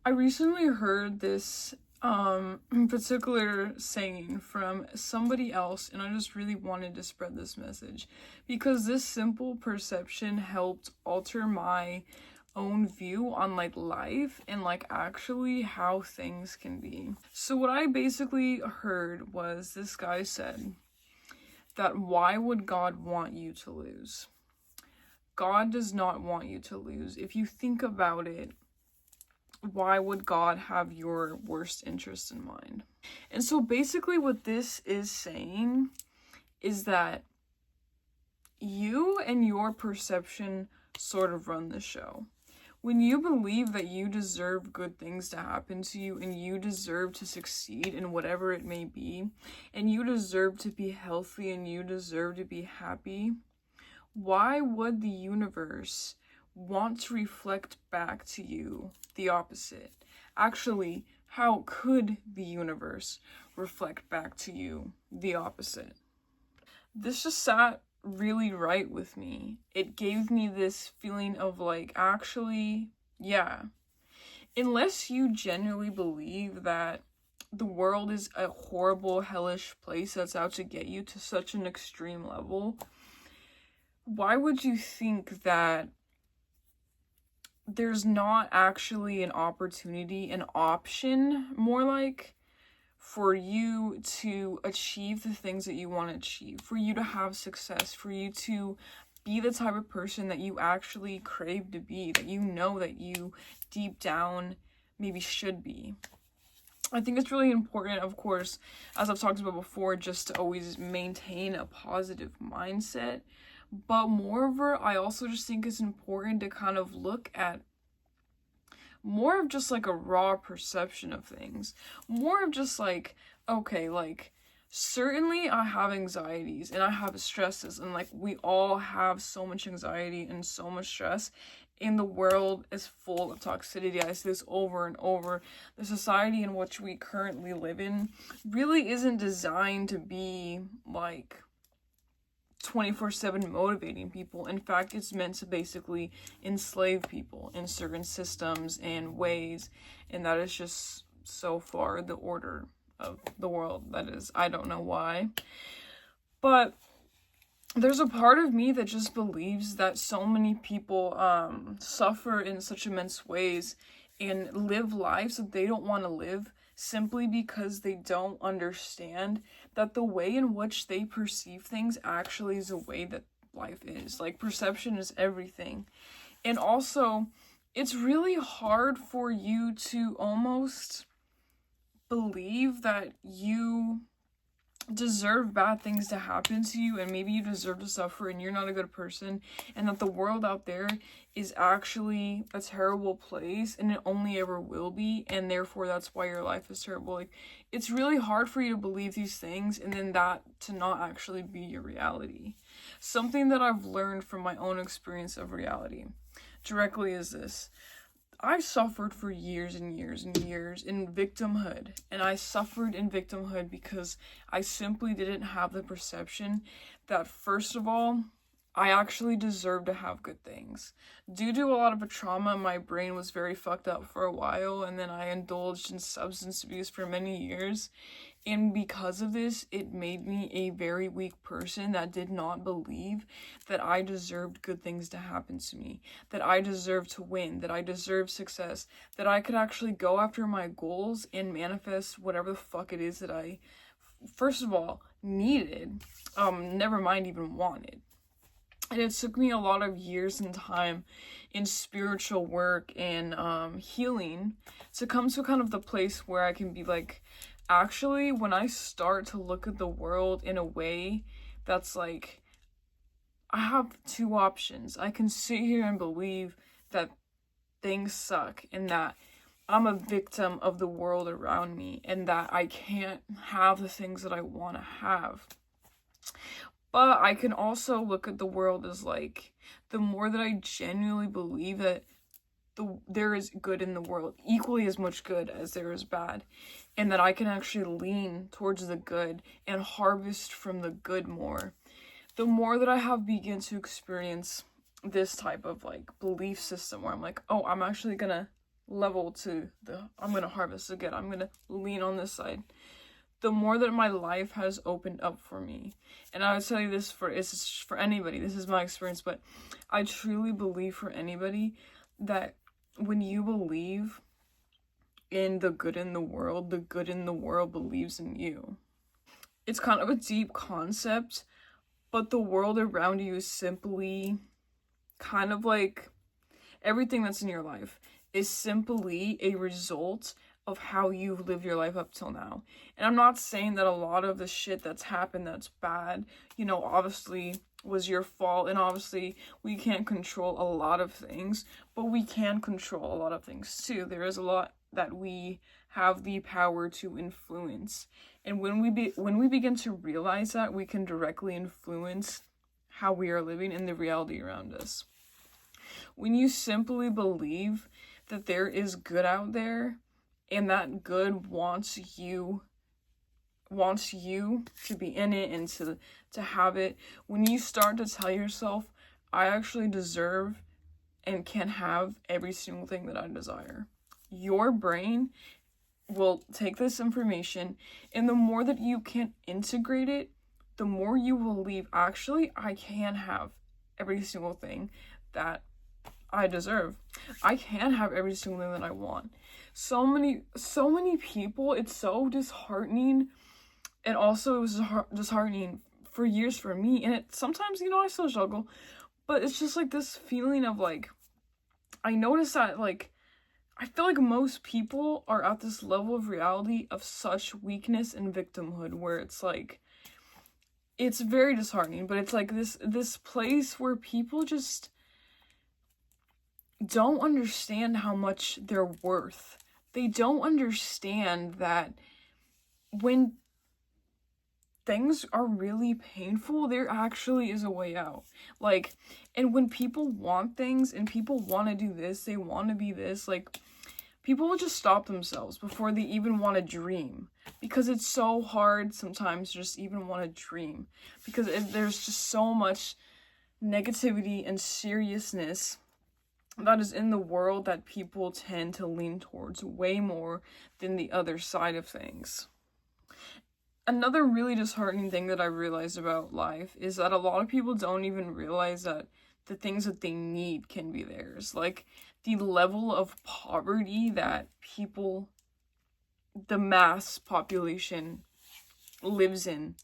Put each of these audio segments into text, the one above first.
I recently heard this particular saying from somebody else, and I just really wanted to spread this message because this simple perception helped alter my own view on like life and like actually how things can be. So what I basically heard was this guy said that why would God want you to lose? God does not want you to lose. If you think about it, why would God have your worst interest in mind? And so basically what this is saying is that you and your perception sort of run the show. When you believe that you deserve good things to happen to you and you deserve to succeed in whatever it may be, and you deserve to be healthy and you deserve to be happy, why would the universe want to reflect back to you the opposite? Actually, how could the universe reflect back to you the opposite? This just sat really right with me. It gave me this feeling of like, actually, yeah. Unless you genuinely believe that the world is a horrible, hellish place that's out to get you to such an extreme level, why would you think that there's not actually an opportunity, an option, more like, for you to achieve the things that you want to achieve, for you to have success, for you to be the type of person that you actually crave to be, that you know that you deep down maybe should be? I think it's really important, of course, as I've talked about before, just to always maintain a positive mindset. But moreover, I also just think it's important to kind of look at more of just like a raw perception of things. More of just like, okay, like, certainly I have anxieties and I have stresses, and like we all have so much anxiety and so much stress. And the world is full of toxicity. I say this over and over. The society in which we currently live in really isn't designed to be like 24/7 motivating people. In fact, it's meant to basically enslave people in certain systems and ways, and that is just so far the order of the world. That is, I don't know why. But there's a part of me that just believes that so many people suffer in such immense ways and live lives that they don't want to live simply because they don't understand that the way in which they perceive things actually is a way that life is. Like, perception is everything. And also, it's really hard for you to almost believe that you deserve bad things to happen to you, and maybe you deserve to suffer and you're not a good person, and that the world out there is actually a terrible place and it only ever will be, and therefore that's why your life is terrible. Like, it's really hard for you to believe these things and then that to not actually be your reality. Something that I've learned from my own experience of reality directly is this: I suffered for years and years and years in victimhood, and I suffered in victimhood because I simply didn't have the perception that, first of all, I actually deserve to have good things. Due to a lot of trauma, my brain was very fucked up for a while, and then I indulged in substance abuse for many years. And because of this, it made me a very weak person that did not believe that I deserved good things to happen to me, that I deserved to win, that I deserved success, that I could actually go after my goals and manifest whatever the fuck it is that I, first of all, needed, never mind even wanted. And it took me a lot of years and time in spiritual work and healing to come to kind of the place where I can be like, actually, when I start to look at the world in a way that's like, I have two options. I can sit here and believe that things suck and that I'm a victim of the world around me and that I can't have the things that I want to have. But I can also look at the world as like, the more that I genuinely believe that there is good in the world, equally as much good as there is bad, and that I can actually lean towards the good and harvest from the good more, the more that I have begun to experience this type of like belief system where I'm like, oh, I'm actually gonna level to the I'm gonna harvest again, I'm gonna lean on this side, the more that my life has opened up for me. And I would tell you this it's for anybody, this is my experience, but I truly believe for anybody that when you believe in the good in the world, the good in the world believes in you. It's kind of a deep concept, but the world around you is simply kind of like everything that's in your life is simply a result of how you've lived your life up till now. And I'm not saying that a lot of the shit that's happened that's bad, you know, obviously was your fault, and obviously we can't control a lot of things, but we can control a lot of things too. There is a lot that we have the power to influence. And when we begin to realize that, we can directly influence how we are living in the reality around us. When you simply believe that there is good out there, and that good wants you to be in it and to have it, when you start to tell yourself, I actually deserve and can have every single thing that I desire, your brain will take this information, and the more that you can integrate it, the more you will believe, actually, I can have every single thing that I deserve. I can have every single thing that I want. So many people, it's so disheartening. And also it was disheartening for years for me. And it sometimes, you know, I still struggle, but it's just like this feeling of like, I notice that like, I feel like most people are at this level of reality of such weakness and victimhood where it's like, it's very disheartening, but it's like this place where people just don't understand how much they're worth. They don't understand that when things are really painful, there actually is a way out. Like, and when people want things and people want to do this, they want to be this, like, people will just stop themselves before they even want to dream, because it's so hard sometimes just even want to dream, because there's just so much negativity and seriousness that is in the world that people tend to lean towards way more than the other side of things. Another really disheartening thing that I realized about life is that a lot of people don't even realize that the things that they need can be theirs. Like, the level of poverty that people, the mass population, lives in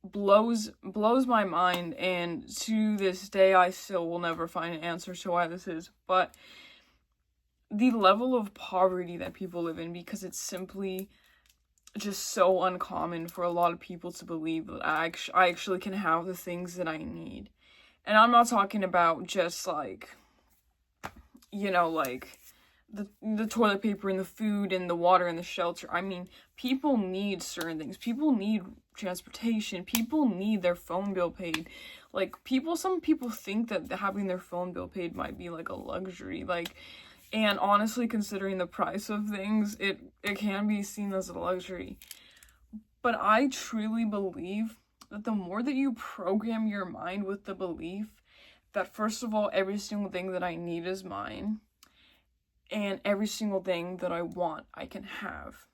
blows my mind, and to this day I still will never find an answer to why this is. But the level of poverty that people live in, because it's simply just so uncommon for a lot of people to believe that I actually can have the things that I need. And I'm not talking about just like, you know, like the toilet paper and the food and the water and the shelter. I mean, people need certain things. People need transportation. People need their phone bill paid. Like, some people think that having their phone bill paid might be like a luxury. Like, and honestly, considering the price of things, it can be seen as a luxury. But I truly believe that the more that you program your mind with the belief that, first of all, every single thing that I need is mine, and every single thing that I want, I can have.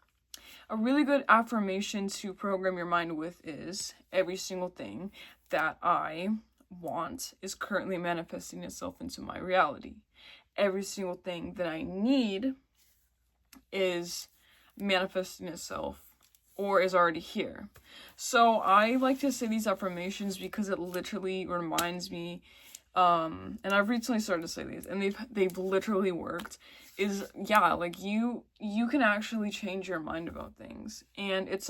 A really good affirmation to program your mind with is, every single thing that I want is currently manifesting itself into my reality. Every single thing that I need is manifesting itself or is already here. So I like to say these affirmations because it literally reminds me, and I've recently started to say these, and they've literally worked, is, yeah, like, you can actually change your mind about things, and it's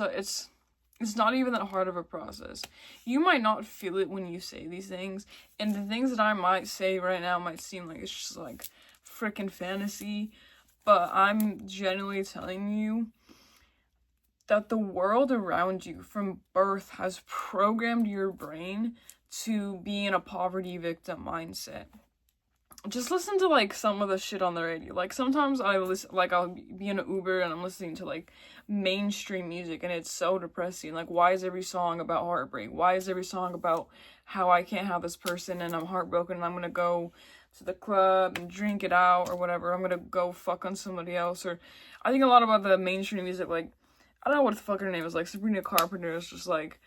not even that hard of a process. You might not feel it when you say these things, and the things that I might say right now might seem like it's just like freaking fantasy, but I'm genuinely telling you that the world around you from birth has programmed your brain to be in a poverty victim mindset. Just listen to like some of the shit on the radio. Like, sometimes I'll be in an Uber and I'm listening to like mainstream music, and it's so depressing. Like, why is every song about heartbreak? Why is every song about how I can't have this person and I'm heartbroken and I'm gonna go to the club and drink it out or whatever. I'm gonna go fuck on somebody else. Or I think a lot about the mainstream music, like, I don't know what the fuck her name is, like Sabrina Carpenter is just like,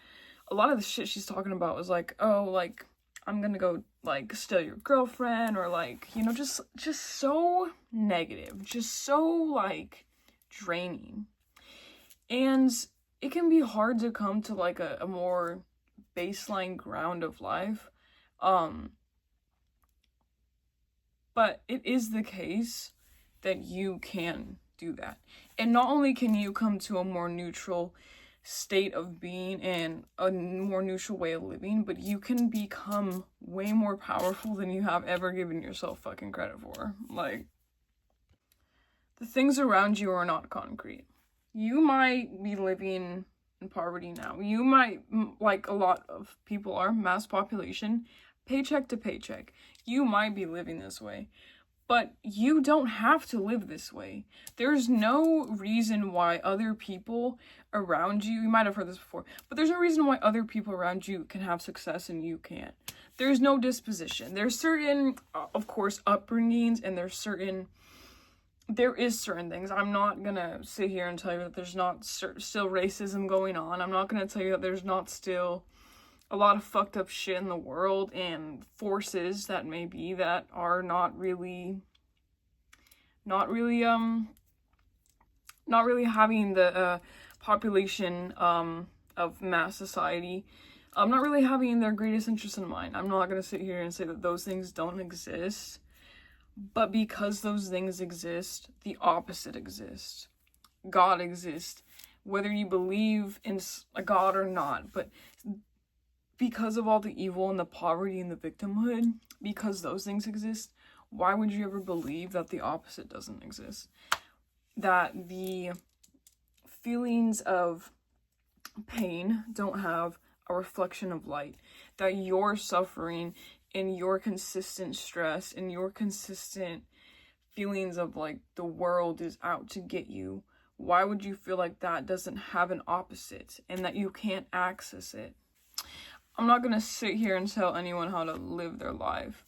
a lot of the shit she's talking about was like, oh, like, I'm gonna go, like, steal your girlfriend, or like, you know, just so negative, just so, like, draining. And it can be hard to come to, like, a more baseline ground of life. But it is the case that you can do that. And not only can you come to a more neutral state of being and a more neutral way of living, but you can become way more powerful than you have ever given yourself fucking credit for. Like, the things around you are not concrete. You might be living in poverty now. You might, like a lot of people are, mass population, paycheck to paycheck. You might be living this way. But you don't have to live this way. There's no reason why other people around you might have heard this before, but there's no reason why other people around you can have success and you can't. There's no disposition. There's certain, of course, upbringings, and there is certain things. I'm not gonna sit here and tell you that there's not still racism going on. I'm not gonna tell you that there's not still a lot of fucked up shit in the world and forces that may be that are not really having the population of mass society not really having their greatest interest in mind. I'm not gonna sit here and say that those things don't exist, but because those things exist, the opposite exists. God exists, whether you believe in a God or not, but because of all the evil and the poverty and the victimhood, because those things exist, why would you ever believe that the opposite doesn't exist? That the feelings of pain don't have a reflection of light, that your suffering and your consistent stress and your consistent feelings of like the world is out to get you, why would you feel like that doesn't have an opposite and that you can't access it? I'm not going to sit here and tell anyone how to live their life,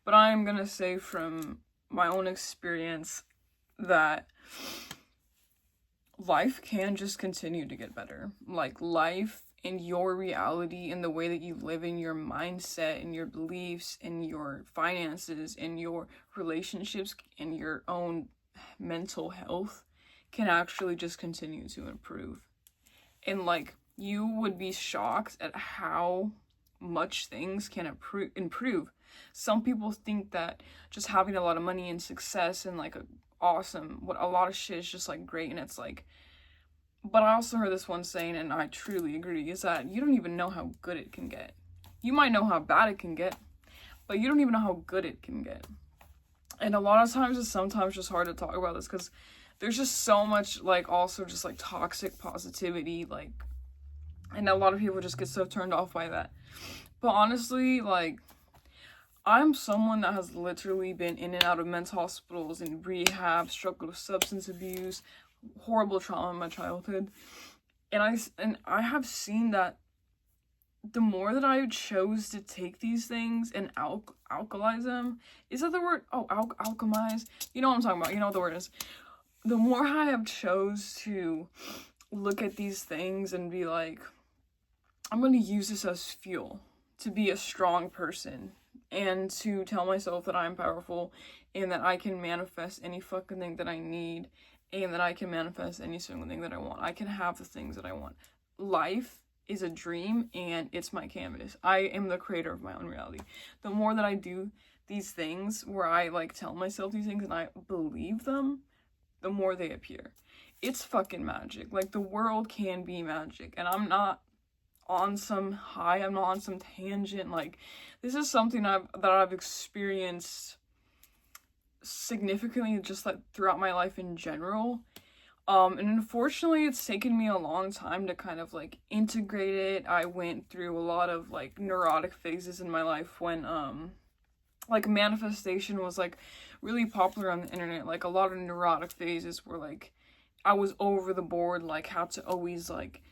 but I am going to say from my own experience that life can just continue to get better. Like, life and your reality and the way that you live in your mindset and your beliefs and your finances and your relationships and your own mental health can actually just continue to improve. And like, you would be shocked at how much things can improve. Some people think that just having a lot of money and success and like a lot of shit is just like great, and it's like, but I also heard this one saying, and I truly agree, is that you don't even know how good it can get. You might know how bad it can get, but you don't even know how good it can get. And a lot of times it's sometimes just hard to talk about this because there's just so much like also just like toxic positivity, like, and a lot of people just get so turned off by that. But honestly, like, I'm someone that has literally been in and out of mental hospitals and rehab, struggled with substance abuse, horrible trauma in my childhood. And I have seen that the more that I chose to take these things and alkalize them, is that the word? Oh, alchemize? You know what I'm talking about. You know what the word is. The more I have chose to look at these things and be like, I'm going to use this as fuel to be a strong person and to tell myself that I'm powerful and that I can manifest any fucking thing that I need and that I can manifest any single thing that I want. I can have the things that I want. Life is a dream and it's my canvas. I am the creator of my own reality. The more that I do these things where I like tell myself these things and I believe them, the more they appear. It's fucking magic. Like, the world can be magic, and I'm not on some high, I'm not on some tangent. Like, this is something that I've experienced significantly just like throughout my life in general. And unfortunately it's taken me a long time to kind of like integrate it. I went through a lot of like neurotic phases in my life when like manifestation was like really popular on the internet. Like, a lot of neurotic phases were like, I was over the board, like had to always like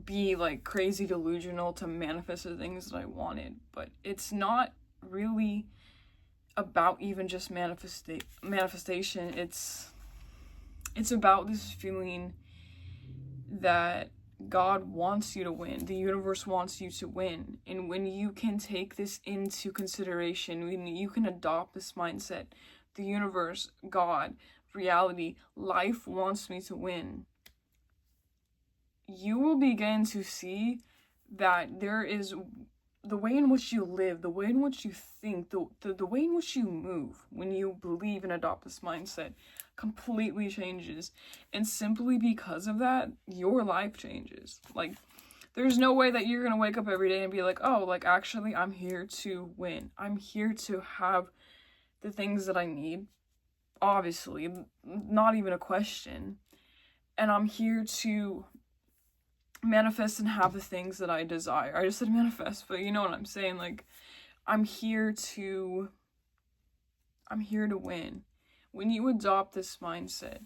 be like crazy delusional to manifest the things that I wanted. But it's not really about even just manifestation. It's about this feeling that God wants you to win. The universe wants you to win. And when you can take this into consideration, when you can adopt this mindset, the universe, God, reality, life wants me to win, you will begin to see that there is the way in which you live, the way in which you think, the way in which you move when you believe and adopt this mindset completely changes. And simply because of that, your life changes. Like, there's no way that you're gonna wake up every day and be like, oh, like, actually, I'm here to win. I'm here to have the things that I need. Obviously, not even a question. And I'm here to manifest and have the things that I desire. I just said manifest, but you know what I'm saying. Like, I'm here to win. When you adopt this mindset,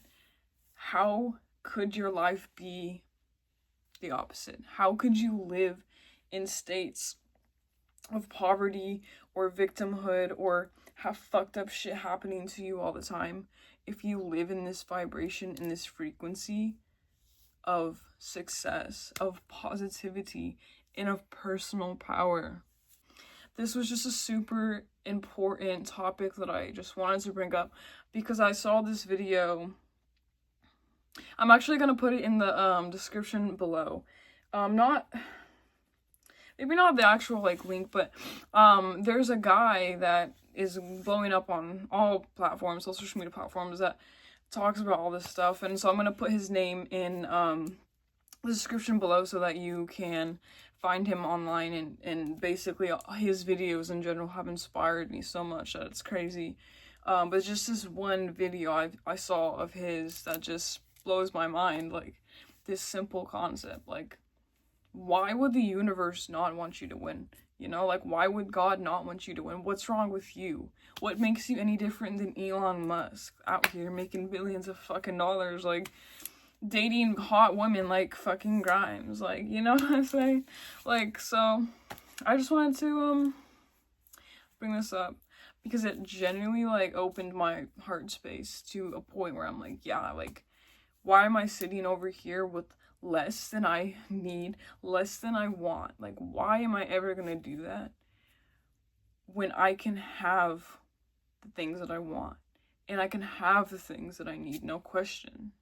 how could your life be the opposite? How could you live in states of poverty or victimhood or have fucked up shit happening to you all the time if you live in this vibration, in this frequency of success, of positivity, and of personal power? This was just a super important topic that I just wanted to bring up because I saw this video. I'm actually going to put it in the description below. Maybe not the actual like link, but there's a guy that is blowing up on all platforms, all social media platforms, that talks about all this stuff. And so I'm going to put his name in the description below so that you can find him online, and basically his videos in general have inspired me so much that it's crazy. But just this one video I saw of his that just blows my mind, like this simple concept. Like, why would the universe not want you to win? You know, like, why would God not want you to win? What's wrong with you? What makes you any different than Elon Musk out here making billions of fucking dollars, like dating hot women like fucking Grimes? Like, you know what I'm saying? Like, so I just wanted to bring this up because it genuinely like opened my heart space to a point where I'm like, yeah, like, why am I sitting over here with less than I need, less than I want? Like, why am I ever gonna do that when I can have the things that I want and I can have the things that I need? No question.